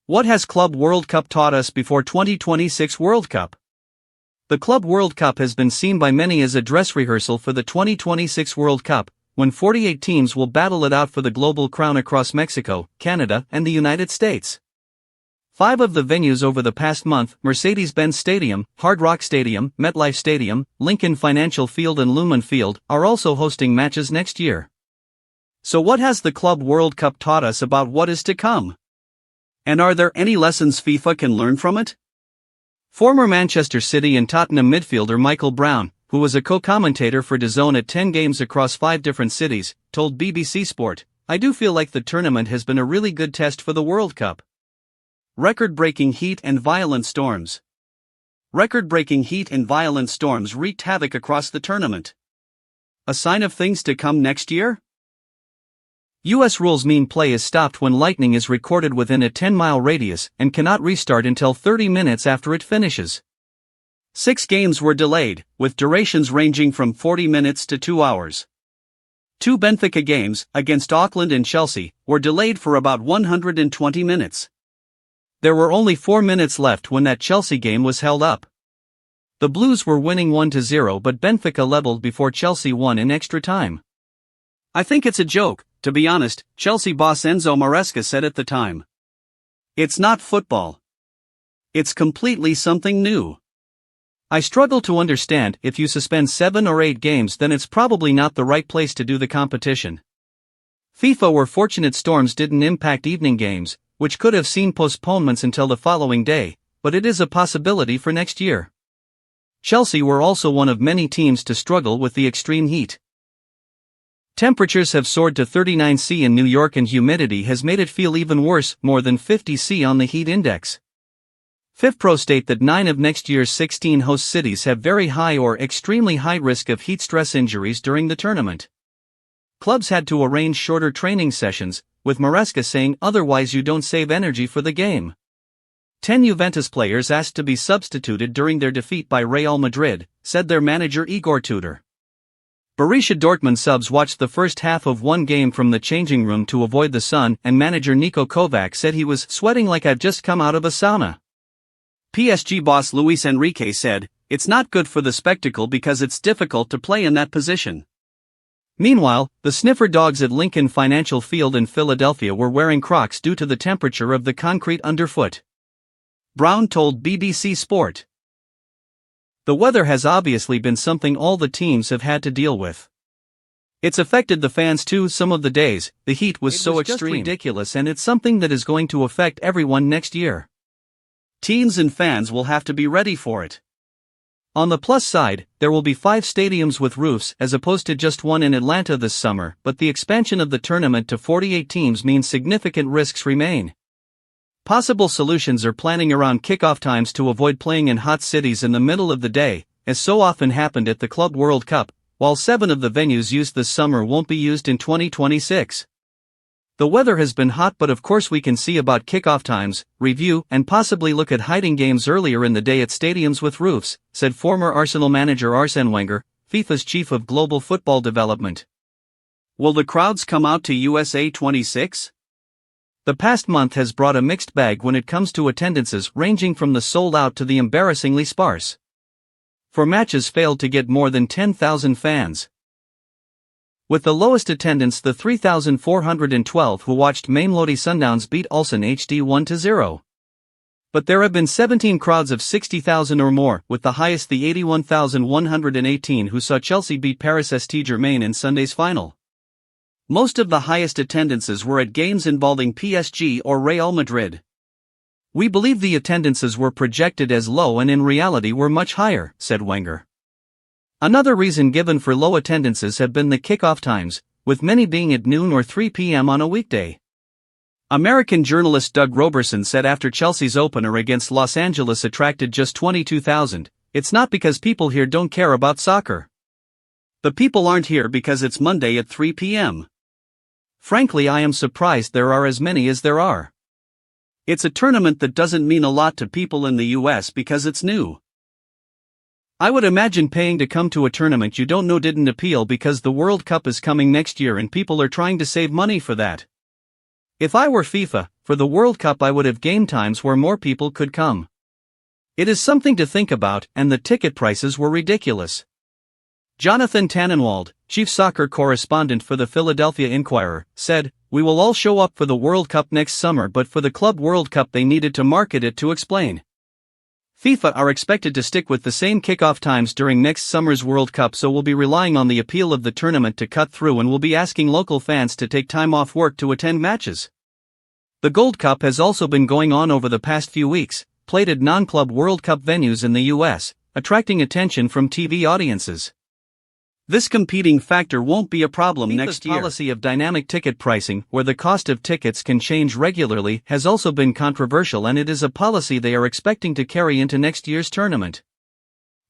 What has Club World Cup taught us before 2026 World Cup? The Club World Cup has been seen by many as a dress rehearsal for the 2026 World Cup, when 48 teams will battle it out for the global crown across Mexico, Canada, and the United States. 5 of the venues over the past month, Mercedes-Benz Stadium, Hard Rock Stadium, MetLife Stadium, Lincoln Financial Field and Lumen Field, are also hosting matches next year. So what has the Club World Cup taught us about what is to come? And are there any lessons FIFA can learn from it? Former Manchester City and Tottenham midfielder Michael Brown, who was a co-commentator for DAZN at 10 games across 5 different cities, told BBC Sport, "I do feel like the tournament has been a really good test for the World Cup. Record-breaking heat and violent storms. Record-breaking heat and violent storms wreaked havoc across the tournament. A sign of things to come next year?" U.S. rules mean play is stopped when lightning is recorded within a 10-mile radius and cannot restart until 30 minutes after it finishes. 6 games were delayed, with durations ranging from 40 minutes to 2 hours. 2 Benfica games, against Auckland and Chelsea, were delayed for about 120 minutes. There were only 4 minutes left when that Chelsea game was held up. The Blues were winning 1-0 but Benfica leveled before Chelsea won in extra time. "I think it's a joke, to be honest," Chelsea boss Enzo Maresca said at the time. "It's not football. It's completely something new. I struggle to understand, if you suspend 7 or 8 games then it's probably not the right place to do the competition." FIFA were fortunate storms didn't impact evening games, which could have seen postponements until the following day, but it is a possibility for next year. Chelsea were also one of many teams to struggle with the extreme heat. Temperatures have soared to 39 degrees in New York and humidity has made it feel even worse, more than 50 degrees on the heat index. FIFPro state that 9 of next year's 16 host cities have very high or extremely high risk of heat stress injuries during the tournament. Clubs had to arrange shorter training sessions, with Maresca saying otherwise you don't save energy for the game. 10 Juventus players asked to be substituted during their defeat by Real Madrid, said their manager Igor Tudor. Borussia Dortmund subs watched the first half of one game from the changing room to avoid the sun, and manager Niko Kovac said he was sweating like I'd just come out of a sauna. PSG boss Luis Enrique said, "It's not good for the spectacle because it's difficult to play in that position." Meanwhile, the sniffer dogs at Lincoln Financial Field in Philadelphia were wearing Crocs due to the temperature of the concrete underfoot. Brown told BBC Sport, "The weather has obviously been something all the teams have had to deal with. It's affected the fans too some of the days, the heat was so extreme. Just ridiculous, and it's something that is going to affect everyone next year. Teams and fans will have to be ready for it." On the plus side, there will be 5 stadiums with roofs as opposed to just 1 in Atlanta this summer, but the expansion of the tournament to 48 teams means significant risks remain. Possible solutions are planning around kickoff times to avoid playing in hot cities in the middle of the day, as so often happened at the Club World Cup, while 7 of the venues used this summer won't be used in 2026. The weather has been hot, but of course we can see about kickoff times, review, and possibly look at hiding games earlier in the day at stadiums with roofs, said former Arsenal manager Arsene Wenger, FIFA's chief of global football development. Will the crowds come out to USA 26? The past month has brought a mixed bag when it comes to attendances, ranging from the sold-out to the embarrassingly sparse. 4 matches failed to get more than 10,000 fans. With the lowest attendance, the 3,412 who watched Mamelodi Sundowns beat Ulsan HD 1-0. But there have been 17 crowds of 60,000 or more, with the highest the 81,118 who saw Chelsea beat Paris Saint-Germain in Sunday's final. Most of the highest attendances were at games involving PSG or Real Madrid. "We believe the attendances were projected as low and in reality were much higher," said Wenger. Another reason given for low attendances have been the kickoff times, with many being at noon or 3 p.m. on a weekday. American journalist Doug Roberson said after Chelsea's opener against Los Angeles attracted just 22,000, "It's not because people here don't care about soccer. The people aren't here because it's Monday at 3 p.m. Frankly, I am surprised there are as many as there are. It's a tournament that doesn't mean a lot to people in the US because it's new. I would imagine paying to come to a tournament you don't know didn't appeal because the World Cup is coming next year and people are trying to save money for that. If I were FIFA, for the World Cup I would have game times where more people could come. It is something to think about, and the ticket prices were ridiculous. Jonathan Tannenwald, chief soccer correspondent for the Philadelphia Inquirer, said, "We will all show up for the World Cup next summer, but for the Club World Cup they needed to market it to explain. FIFA are expected to stick with the same kickoff times during next summer's World Cup, so we'll be relying on the appeal of the tournament to cut through, and we'll be asking local fans to take time off work to attend matches." The Gold Cup has also been going on over the past few weeks, played at non-club World Cup venues in the US, attracting attention from TV audiences. This competing factor won't be a problem next year. FIFA's policy of dynamic ticket pricing, where the cost of tickets can change regularly, has also been controversial, and it is a policy they are expecting to carry into next year's tournament.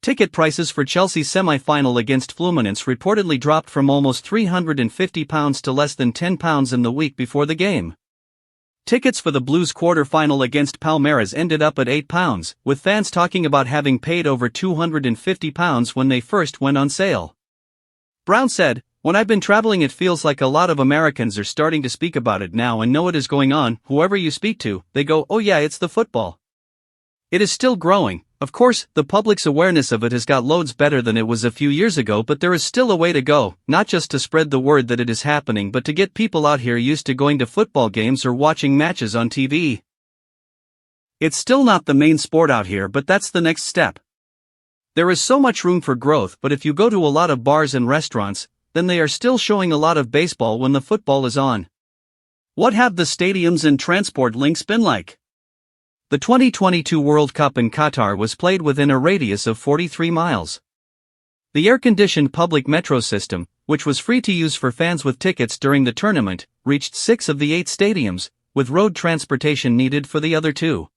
Ticket prices for Chelsea's semi-final against Fluminense reportedly dropped from almost £350 to less than £10 in the week before the game. Tickets for the Blues' quarter-final against Palmeiras ended up at £8, with fans talking about having paid over £250 when they first went on sale. Brown said, "When I've been traveling, it feels like a lot of Americans are starting to speak about it now and know it is going on. Whoever you speak to, they go, 'Oh yeah, it's the football.' It is still growing. Of course, the public's awareness of it has got loads better than it was a few years ago, but there is still a way to go, not just to spread the word that it is happening, but to get people out here used to going to football games or watching matches on TV. It's still not the main sport out here, but that's the next step. There is so much room for growth, but if you go to a lot of bars and restaurants, then they are still showing a lot of baseball when the football is on. What have the stadiums and transport links been like?" The 2022 World Cup in Qatar was played within a radius of 43 miles. The air-conditioned public metro system, which was free to use for fans with tickets during the tournament, reached 6 of the 8 stadiums, with road transportation needed for the other 2.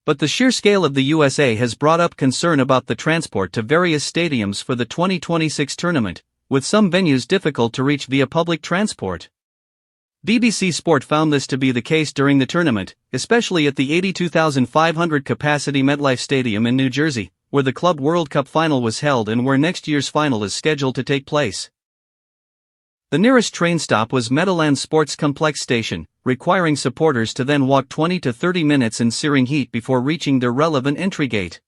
But the sheer scale of the USA has brought up concern about the transport to various stadiums for the 2026 tournament, with some venues difficult to reach via public transport. BBC Sport found this to be the case during the tournament, especially at the 82,500 capacity MetLife Stadium in New Jersey, where the Club World Cup final was held and where next year's final is scheduled to take place. The nearest train stop was Meadowlands Sports Complex Station, requiring supporters to then walk 20 to 30 minutes in searing heat before reaching their relevant entry gate.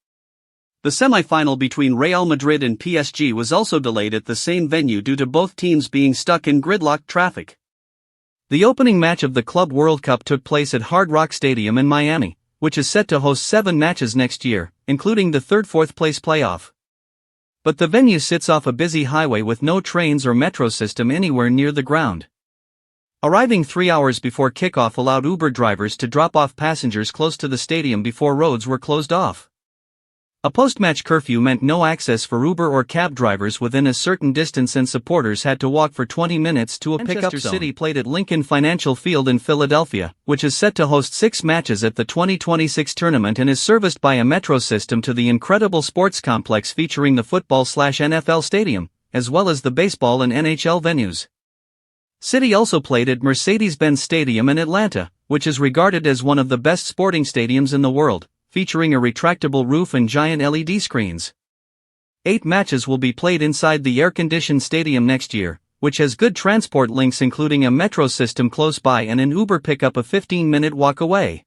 The semi-final between Real Madrid and PSG was also delayed at the same venue due to both teams being stuck in gridlocked traffic. The opening match of the Club World Cup took place at Hard Rock Stadium in Miami, which is set to host 7 matches next year, including the third-fourth place playoff. But the venue sits off a busy highway with no trains or metro system anywhere near the ground. Arriving 3 hours before kickoff allowed Uber drivers to drop off passengers close to the stadium before roads were closed off. A post-match curfew meant no access for Uber or cab drivers within a certain distance, and supporters had to walk for 20 minutes to a pickup zone. Manchester City played at Lincoln Financial Field in Philadelphia, which is set to host 6 matches at the 2026 tournament and is serviced by a metro system to the incredible sports complex featuring the football/NFL stadium, as well as the baseball and NHL venues. City also played at Mercedes-Benz Stadium in Atlanta, which is regarded as one of the best sporting stadiums in the world, featuring a retractable roof and giant LED screens. 8 matches will be played inside the air-conditioned stadium next year, which has good transport links including a metro system close by and an Uber pickup a 15-minute walk away.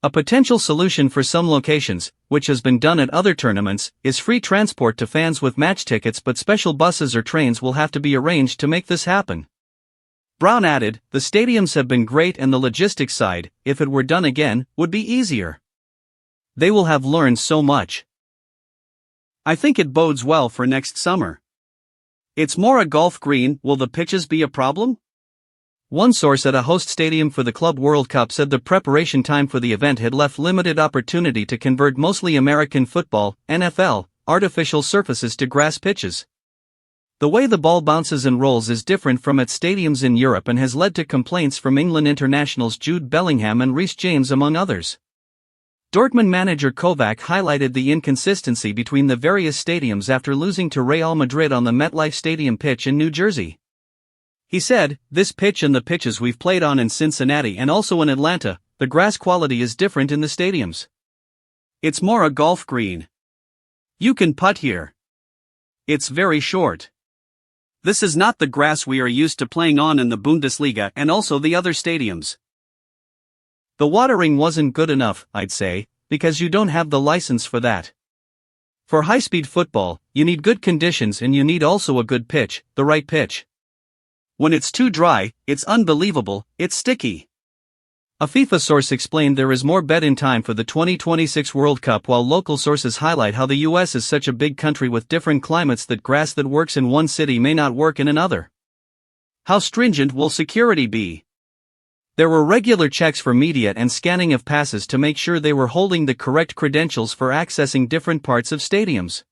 A potential solution for some locations, which has been done at other tournaments, is free transport to fans with match tickets, but special buses or trains will have to be arranged to make this happen. Brown added, "The stadiums have been great and the logistics side, if it were done again, would be easier. They will have learned so much. I think it bodes well for next summer. It's more a golf green. Will the pitches be a problem?" One source at a host stadium for the Club World Cup said the preparation time for the event had left limited opportunity to convert mostly American football, NFL, artificial surfaces to grass pitches. The way the ball bounces and rolls is different from at stadiums in Europe and has led to complaints from England internationals Jude Bellingham and Reece James among others. Dortmund manager Kovac highlighted the inconsistency between the various stadiums after losing to Real Madrid on the MetLife Stadium pitch in New Jersey. He said, "This pitch and the pitches we've played on in Cincinnati and also in Atlanta, the grass quality is different in the stadiums. It's more a golf green. You can putt here. It's very short. This is not the grass we are used to playing on in the Bundesliga and also the other stadiums. The watering wasn't good enough, I'd say, because you don't have the license for that. For high-speed football, you need good conditions and you need also a good pitch, the right pitch. When it's too dry, it's unbelievable, it's sticky. A FIFA source explained there is more bet-in time for the 2026 World Cup, while local sources highlight how the US is such a big country with different climates that grass that works in one city may not work in another. How stringent will security be? There were regular checks for media and scanning of passes to make sure they were holding the correct credentials for accessing different parts of stadiums.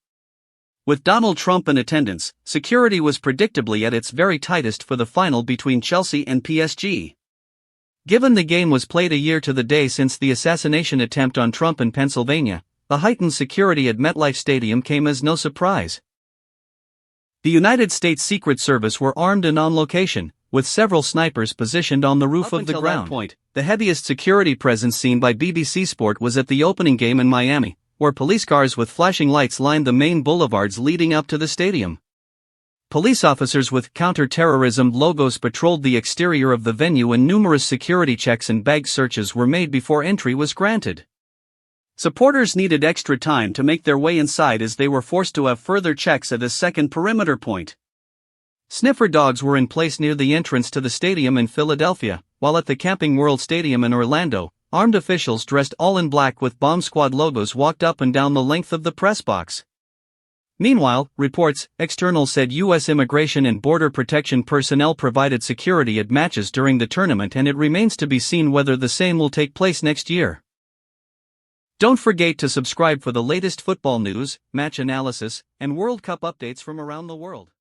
With Donald Trump in attendance, security was predictably at its very tightest for the final between Chelsea and PSG. Given the game was played a year to the day since the assassination attempt on Trump in Pennsylvania, the heightened security at MetLife Stadium came as no surprise. The United States Secret Service were armed and on location, with several snipers positioned on the roof of the ground. Up until that point, the heaviest security presence seen by BBC Sport was at the opening game in Miami, where police cars with flashing lights lined the main boulevards leading up to the stadium. Police officers with counter-terrorism logos patrolled the exterior of the venue, and numerous security checks and bag searches were made before entry was granted. Supporters needed extra time to make their way inside as they were forced to have further checks at a second perimeter point. Sniffer dogs were in place near the entrance to the stadium in Philadelphia, while at the Camping World Stadium in Orlando, armed officials dressed all in black with Bomb Squad logos walked up and down the length of the press box. Meanwhile, reports, external said U.S. Immigration and Border Protection personnel provided security at matches during the tournament, and it remains to be seen whether the same will take place next year. Don't forget to subscribe for the latest football news, match analysis, and World Cup updates from around the world.